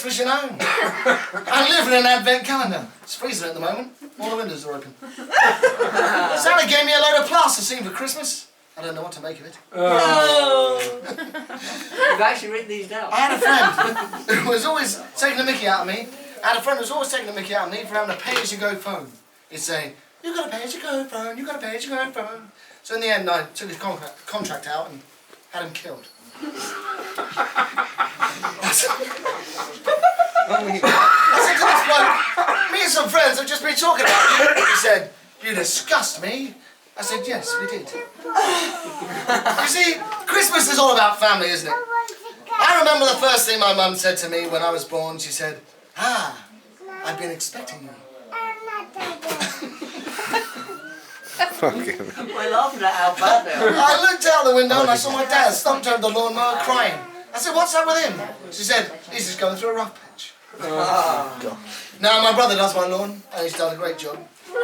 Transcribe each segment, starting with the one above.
Christmas, you know. I'm living in an advent calendar. It's freezing at the moment. All the windows are open. Sally gave me a load of plasticine for Christmas. I don't know what to make of it. You've actually written these down. I had a friend who was always taking the mickey out of me. I had a friend who was always taking the mickey out of me for having a pay-as-you-go phone. He'd say, "You got a pay-as-you-go phone, you got a pay-as-you-go phone." So in the end, I took his contract out and had him killed. I said to this bloke, "Me and some friends have just been talking about you." He said, "You disgust me." I said, "Yes, we did." You see, Christmas is all about family, isn't it? I remember the first thing my mum said to me when I was born. She said, "Ah, I've been expecting you." We're laughing at how bad they are. I looked out the window and I saw my dad stomped over the lawnmower crying. I said, "What's up with him?" She said, "He's just going through a rough patch." Now my brother does my lawn and he's done a great job.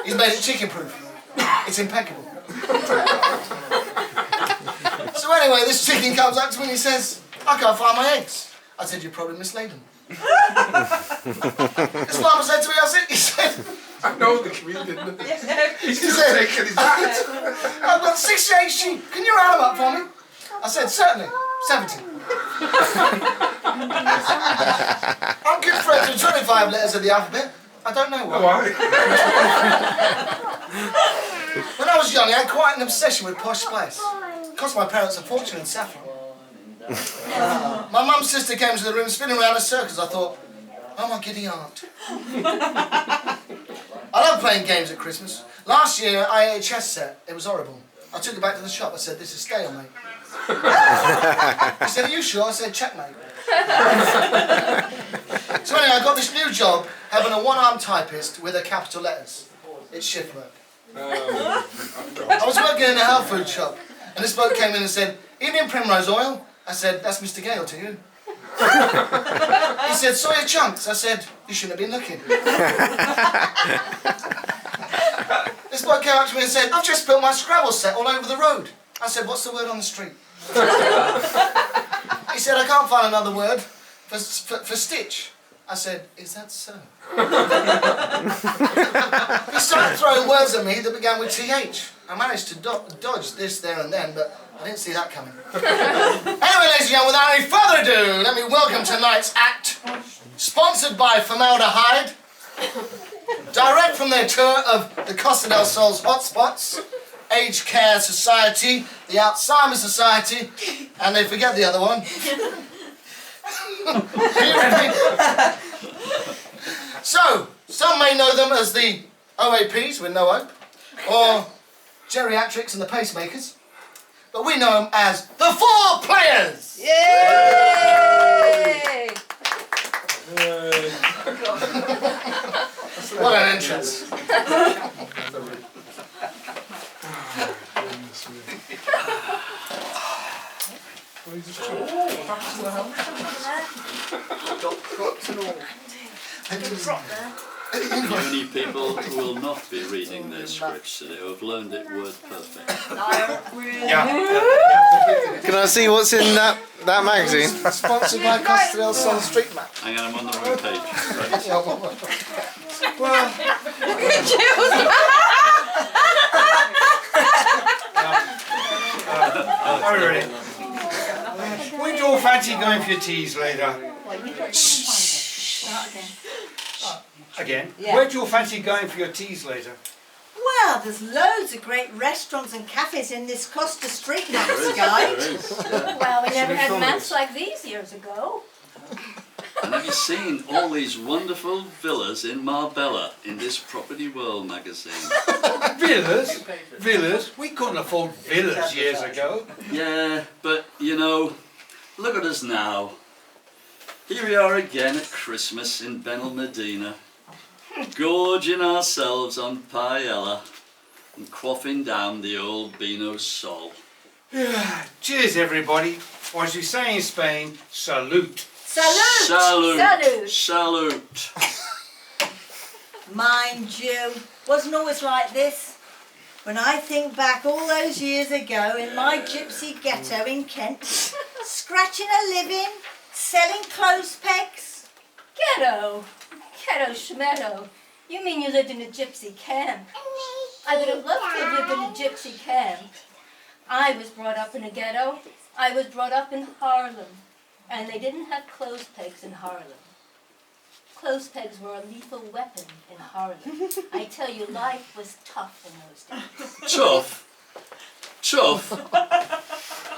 He's made it chicken-proof. It's impeccable. So anyway, this chicken comes up to me and he says, "I can't find my eggs." I said, "You probably mislaid them." His mama said to me, he said, I know the comedian, didn't he? He's He just said- taking his hat. "I've got 68 sheep. Can you round them up for me?" I said, "Certainly. 70. I'm good friends with 25 letters of the alphabet. I don't know why. Why? When I was young, I had quite an obsession with posh spice. It cost my parents a fortune in saffron. My mum's sister came to the room spinning around in circles. I thought, "Oh, my giddy aunt." I love playing games at Christmas. Last year, I ate a chess set. It was horrible. I took it back to the shop. I said, "This is stalemate." He said, "Are you sure?" I said, "Checkmate." So anyway, I got this new job, having a one-armed typist with a capital letters. It's shift work. I was working in a health food shop, and this bloke came in and said, "Evening primrose oil." I said, "That's Mr. Gale to you." He said, "Soya chunks." I said, "You shouldn't have been looking." This bloke came up to me and said, "I've just spilled my Scrabble set all over the road." I said, "What's the word on the street?" He said, "I can't find another word for stitch." I said, "Is that so?" He started throwing words at me that began with TH. I managed to dodge this, there and then, but I didn't see that coming. Anyway, ladies and gentlemen, without any further ado, let me welcome tonight's act, sponsored by Formaldehyde, direct from their tour of the Costa del Sol's Hotspots, Aged Care Society, the Alzheimer's Society, and they forget the other one. Are you ready? So, some may know them as the OAPs with no hope, or geriatrics and the pacemakers, but we know them as the Four Players! Yay! What an entrance. Many people who will not be reading their scripts today who have learned it word perfect. Can I see what's in that magazine? Sponsored by Costa del Sol Street Map. Hang on, I'm on the wrong page. Right. Are we ready? Where do you all fancy going for your teas later? Again? Yeah. Where do you all fancy going for your teas later? Well, there's loads of great restaurants and cafes in this Costa Street Map, There guys. is. Well, we never had maps like these years ago. And have you seen all these wonderful villas in Marbella in this Property World magazine? Villas? Villas? We couldn't afford villas years ago. Yeah, but you know, look at us now. Here we are again at Christmas in Benalmadena, gorging ourselves on paella and quaffing down the old Beano Sol. Cheers, everybody. Or as you say in Spain, salute. Salute! Salute! Salute. Salute! Mind you, wasn't always like this. When I think back all those years ago in my gypsy ghetto in Kent, scratching a living, selling clothes pegs, Ghetto. Ghetto schmeto. You mean you lived in a gypsy camp? I would have loved to have lived in a gypsy camp. I was brought up in a ghetto. I was brought up in Harlem. And they didn't have clothes pegs in Harlem. Clothes pegs were a lethal weapon in Harlem. I tell you, life was tough in those days. Tough? Tough?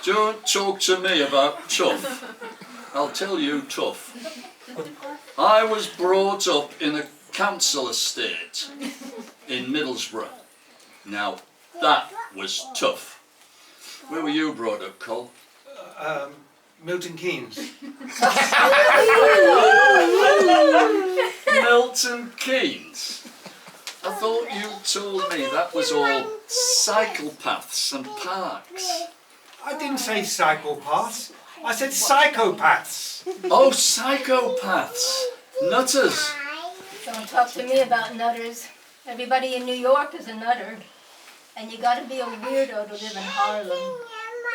Don't talk to me about tough. I'll tell you tough. I was brought up in a council estate in Middlesbrough. Now, that was tough. Where were you brought up, Cole? Milton Keynes. Milton Keynes? I thought you told me that was all cycle paths and parks. I didn't say psychopaths. I said psychopaths. Oh, psychopaths. Nutters. Don't talk to me about nutters. Everybody in New York is a nutter. And you gotta be a weirdo to live in Harlem.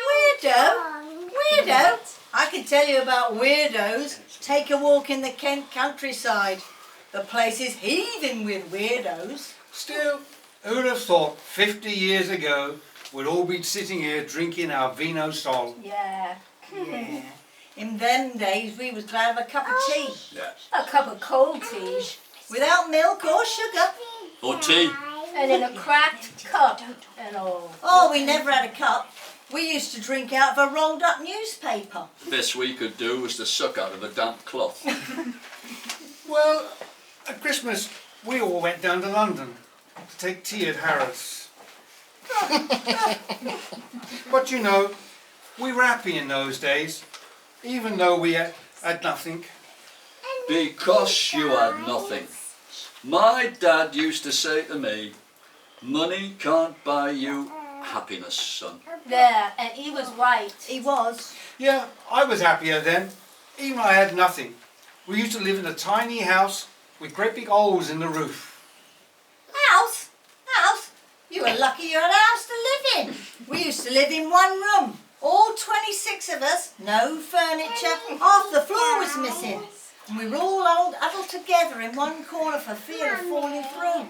Weirdo? Weirdo? I can tell you about weirdos. Take a walk in the Kent countryside. The place is heaving with weirdos. Still, who'd have thought 50 years ago we'd all be sitting here drinking our Vino Sol? Yeah. Yeah. In them days we was glad of a cup of tea. Yeah. A cup of cold tea. Without milk or sugar. Or tea. And in a cracked cup and all. Oh, we never had a cup. We used to drink out of a rolled up newspaper. Best we could do was to suck out of a damp cloth. Well, at Christmas we all went down to London to take tea at Harrods. But you know, we were happy in those days, even though we had nothing. Because you had nothing. My dad used to say to me, money can't buy you happiness, son. Yeah, and he was right. He was. Yeah, I was happier then, even though I had nothing. We used to live in a tiny house with great big holes in the roof. House? House? You were lucky you had a house to live in. We used to live in one room. All 26 of us, no furniture, half the floor was missing. And we were all huddled together in one corner for fear of falling through.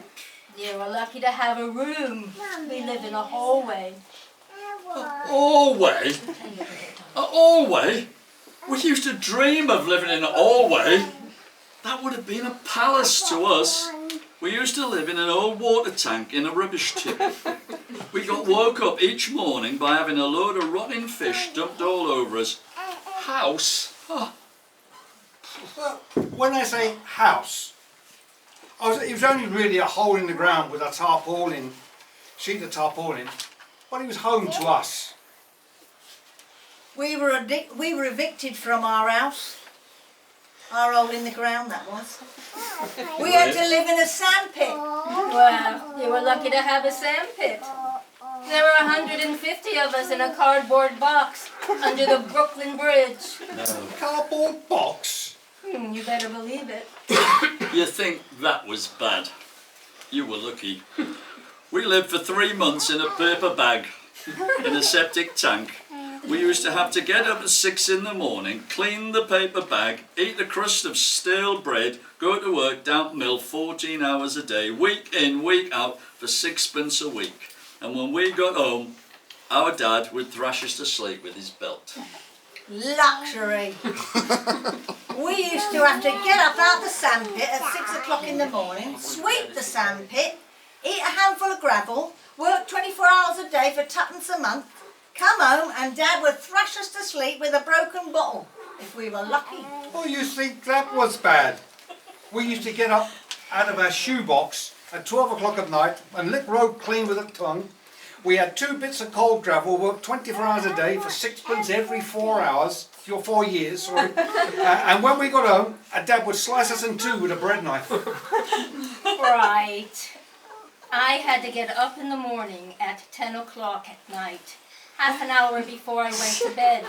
You were lucky to have a room. We lived in a hallway. Hallway? A hallway? We used to dream of living in a hallway. That would have been a palace to us. We used to live in an old water tank in a rubbish tip. We got woke up each morning by having a load of rotting fish dumped all over us. House? Oh, Well, when I say house, it was only really a hole in the ground with a tarpaulin, sheet of tarpaulin, but it was home to us. We were evicted from our house. Our hole in the ground, that was. We had to live in a sandpit. Well, you were lucky to have a sandpit. There were 150 of us in a cardboard box under the Brooklyn Bridge. Cardboard box? You better believe it. you think that was bad? You were lucky. We lived for 3 months in a paper bag in a septic tank. We used to have to get up at 6 in the morning, clean the paper bag, eat a crust of stale bread, go to work, damp mill 14 hours a day, week in, week out, for 6p a week. And when we got home, our dad would thrash us to sleep with his belt. Luxury. We used to have to get up out the sandpit at 6 o'clock in the morning, sweep the sandpit, eat a handful of gravel, work 24 hours a day for twopence a month, come home and Dad would thrash us to sleep with a broken bottle, if we were lucky. Oh, you think that was bad? We used to get up out of our shoebox at 12 o'clock at night and lick road clean with a tongue. We had 2 bits of cold gravel, worked 24 hours a day for 6p every 4 hours, 4 years, sorry. And when we got home, our Dad would slice us in 2 with a bread knife. Right. I had to get up in the morning at 10 o'clock at night, half an hour before I went to bed.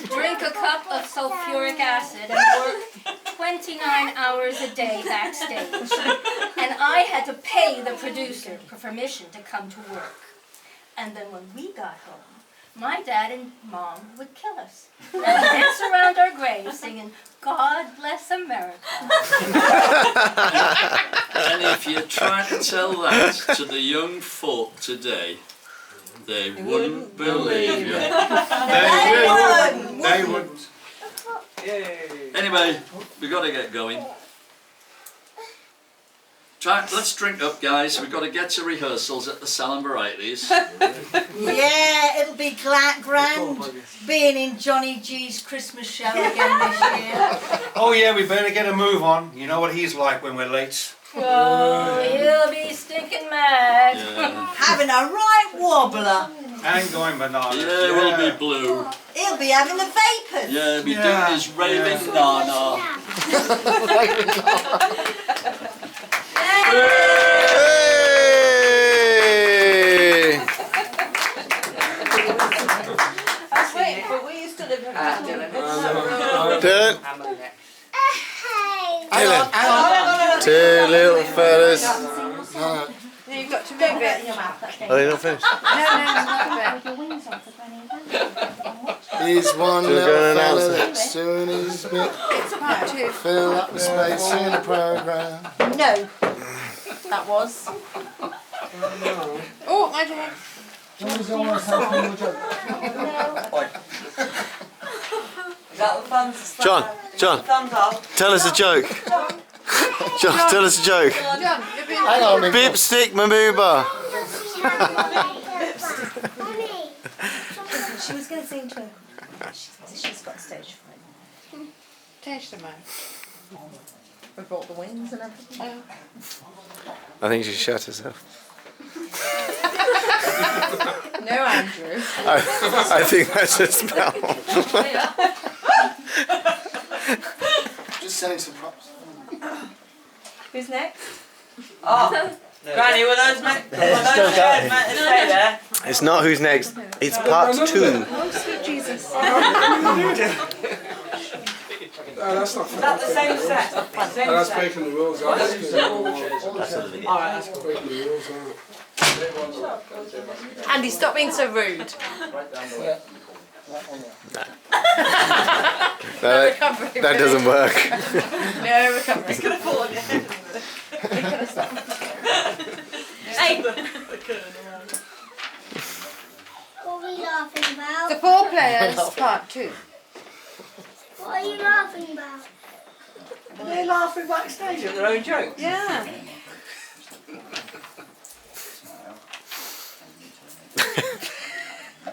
Drink a cup of sulfuric acid and work 29 hours a day backstage. And I had to pay the producer for permission to come to work. And then when we got home, my dad and mom would kill us. And dance around our graves singing, God bless America. And if you try to tell that to the young folk today, they wouldn't believe you. They wouldn't. Anyway, we got to get going. Let's drink up, guys. We've got to get to rehearsals at the Salon Varieties. Yeah, it'll be grand being in Johnny G's Christmas show again this year. Oh yeah, we better get a move on. You know what he's like when we're late. Oh, he'll be stinking mad. Yeah, Having a right wobbler. And going bananas. yeah, we'll be blue. He'll be having the vapors. Yeah, he'll be Yeah, doing his raving nana. Hey! I was waiting for we used to live in Dylan. Dylan, I'm on next. Dylan. Hang on. Two little fellas. No, you've got to move it. Are they not finished? He's one We're little gonna announce fella it. that's doing his bit. It's part 2. Fill up the space in the programme. No. That was. Oh, my dad. Is that the thumbs? John, Thumbs up. tell us a joke. John, tell us a joke. John, you've been. Hang on, Nick. Beep stick Mamuba. She was going to sing to her. She's got stage fright. Taste them out. We brought the wings and everything. I think she shut herself. No, Andrew. I think that's a smell. Just selling some props. Who's next? Oh, Granny, were those meant to stay there? It's not who's next. It's part 2. Oh, sweet Jesus. No, that's not Is that the same set? Same that's set? breaking the rules, guys. Alright, that's cool. Breaking the rules, aren't Andy, stop being so rude. No, that doesn't work. No recovery. It's going to fall on your head. Hey, What are we laughing about? the 4 players, part 2. What are you laughing about? Are they laughing backstage at their own jokes? Yeah.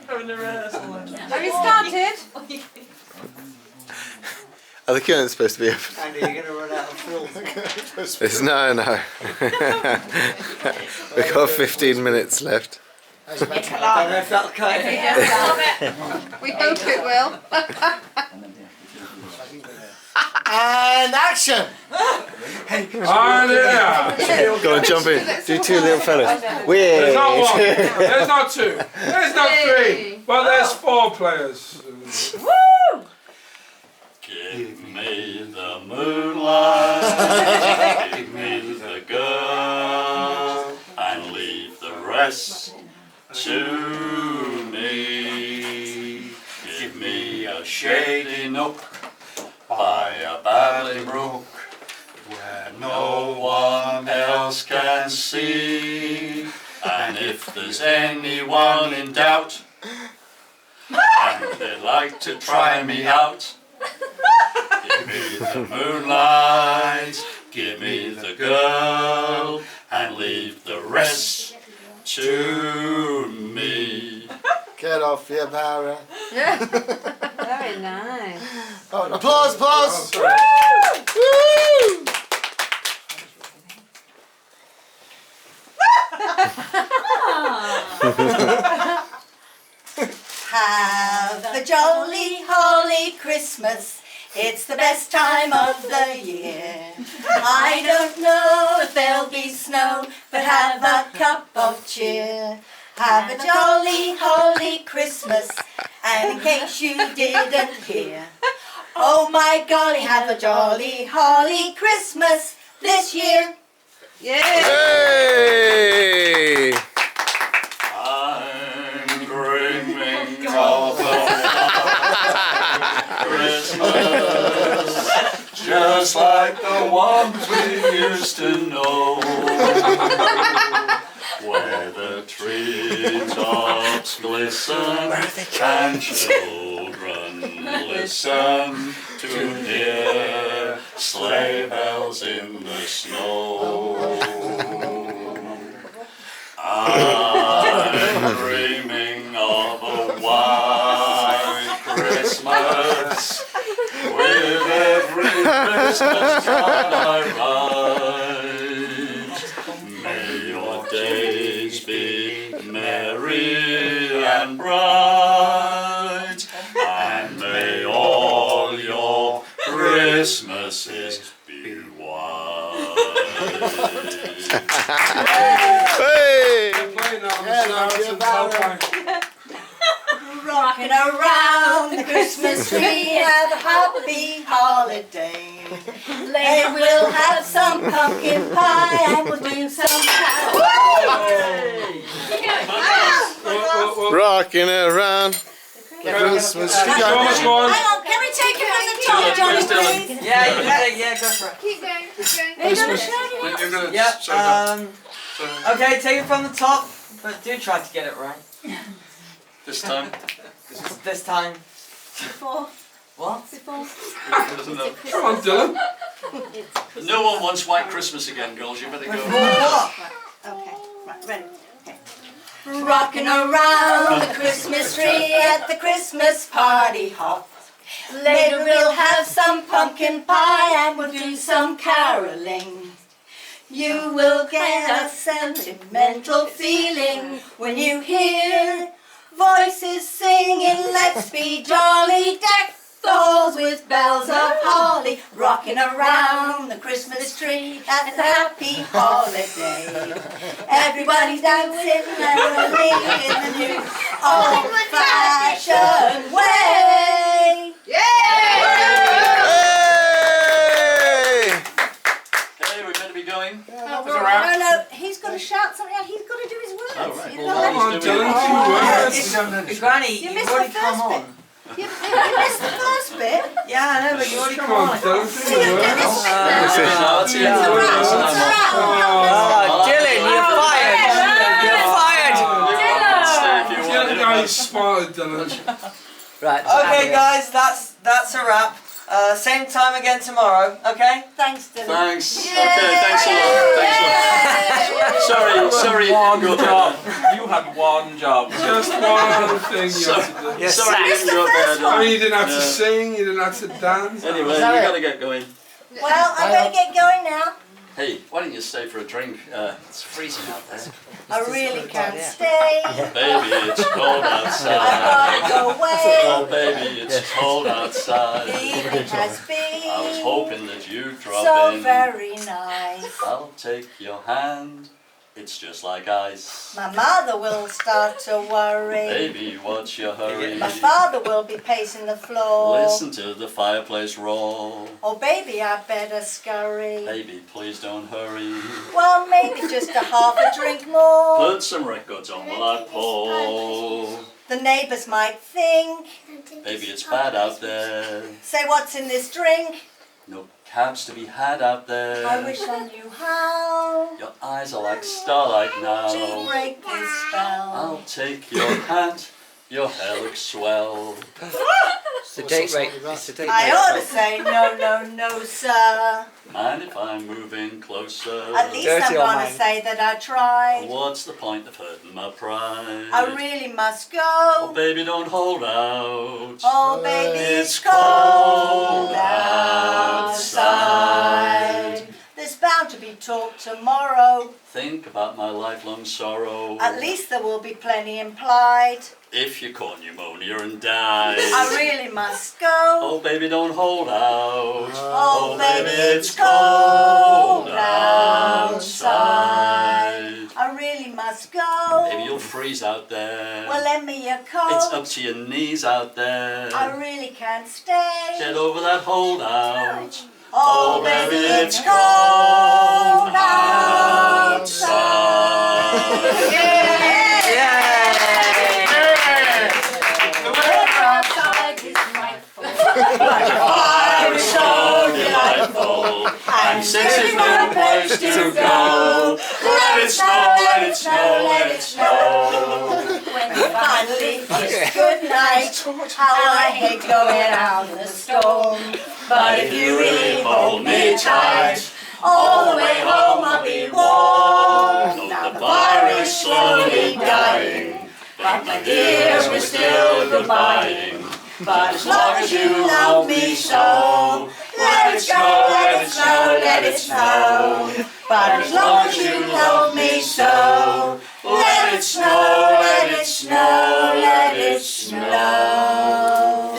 Having a rehearsal. Have you started? Are the curtains supposed to be open? Andy, you're going to run out of film. It's no. We've got 15 minutes left. I don't know if that'll cut it. We hope it will. And action! Hallelujah! Go on, jump in. Do 2 little fellas. There's not one. Weird. There's not 2. There's not 3. But there's 4 players. Give me the moonlight, give me the girl, and leave the rest to me. Give me a shady nook by a babbling brook, where no one else can see. And if there's anyone in doubt, and they'd like to try me out, give me the moonlight, give me the girl, and leave the rest to me. Get off your barra. Very nice. Oh, applause! Woo! Have a jolly, holly Christmas. It's the best time of the year. I don't know if there'll be snow, but have a cup of cheer. Have a jolly, holly Christmas, and in case you didn't hear, oh my golly, have a jolly, holly Christmas this year. Yeah. Hey! I'm dreaming just like the ones we used to know, where the treetops glisten and children listen to hear sleigh bells in the snow. I'm dreaming of a white Christmas, with every Christmas card I write. May your days be merry and bright, and may all your Christmases be white. Hey! Playing now, Mr. Allen. Rocking around the Christmas tree, have a happy holiday. Later we'll have some pumpkin pie and we'll do some Rocking around the Christmas tree. Thomas, go on. Hang on, can we take it from the top, Johnny, please? Yeah, you can take, yeah, go for it. Keep going, keep going. Are you gonna show it? You're gonna Yeah, show them. okay, take it from the top, but do try to get it right. This time, This time. Before, What? before. Come on, Dylan. no one wants White Christmas again, girls. You better go. What? Okay, right, ready? Okay. Rocking around the Christmas tree at the Christmas party hop. Later we'll have some pumpkin pie and we'll do some caroling. You will get a sentimental feeling when you hear voices singing, let's be jolly, deck the halls with bells of holly, rocking around the Christmas tree at the happy holiday. Everybody's dancing merrily in the new old-fashioned way. Hey! Hey, we better be going. No, he's got to shout something out. He's got to do his words. Oh, right. You Well, know, Come on, Dylan, two words. Granny, You you've missed already the come first on. you missed the first bit. Yeah, I know, but you already Come come on, on. Dylan, two words. That's it. It's a wrap. It's a wrap. Oh, Dylan, you're fired. You're fired. Dylan, now you smarter, Dylan. Right. Okay, guys, that's a wrap. Same time again tomorrow. Okay. Thanks, Dylan. Thanks. Okay, thanks a lot. Sorry, One go job. ahead. You had one job. Just one thing you had to do. Sorry, Missed the you got first there. I mean, you didn't have to sing, you didn't have to dance. Anyway, you gotta get going. Well, I better get going now. Hey, why don't you stay for a drink? It's freezing out there. I really can't stay. Baby, it's cold I've outside. got to go away. Oh, baby, it's cold outside. The evening has I was been hoping that you'd drop so in. very nice. I'll take your hand. It's just like ice. My mother will start to worry. Baby, what's your hurry? My father will be pacing the floor. Listen to the fireplace roar. Oh, baby, I better scurry. Baby, please don't hurry. Well, maybe just a half a drink more. Put some records on while I pour. The neighbours might think, Baby, it's bad out there. say what's in this drink. No cabs to be had out there. I wish I knew how Your eyes are like starlight to now. break this spell. I'll take your hat. Your hair looks swell. It's the date rate. It's the date I ought to say no, no, no, sir. Mind if I move in closer? At least Dirty I'm old gonna man. say that I tried. What's the point of hurting my pride? I really must Oh, go. baby, don't hold out. Oh, baby, It's it's cold cold outside. There's bound to be talk tomorrow. Think about my lifelong sorrow. At least there will be plenty implied. If you caught pneumonia and died. I really must go. Oh, baby, don't hold out. Oh, baby, it's cold outside. I really must go. Baby, you'll freeze out there. Well, lend me your It's coat. up to your knees out there. I really can't stay. Get over that holdout. Oh, baby, it's cold outside. The weather outside is frightful. But your heart is so delightful. since there's no place to go. Let it snow, let it snow, let it snow. When you finally kiss goodnight, how I hate going out in the storm. But if you really hold me tight, all the way home I'll be warm. Now the fire is slowly dying, but my dears, we're still goodbying. But as long as you love me so, let it snow, let it snow, let it snow. But as long as you love me so, let it snow, let it snow, let it snow.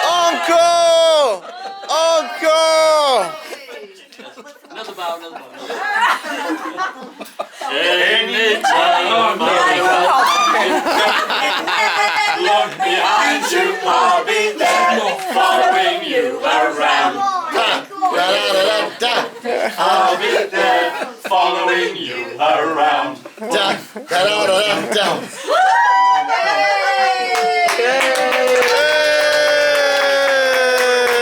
Encore! Encore! Another bow, another bow. Anytime look behind you, I'll be there, following you around. I'll be there, following you around. Da, da, da, da, da, da.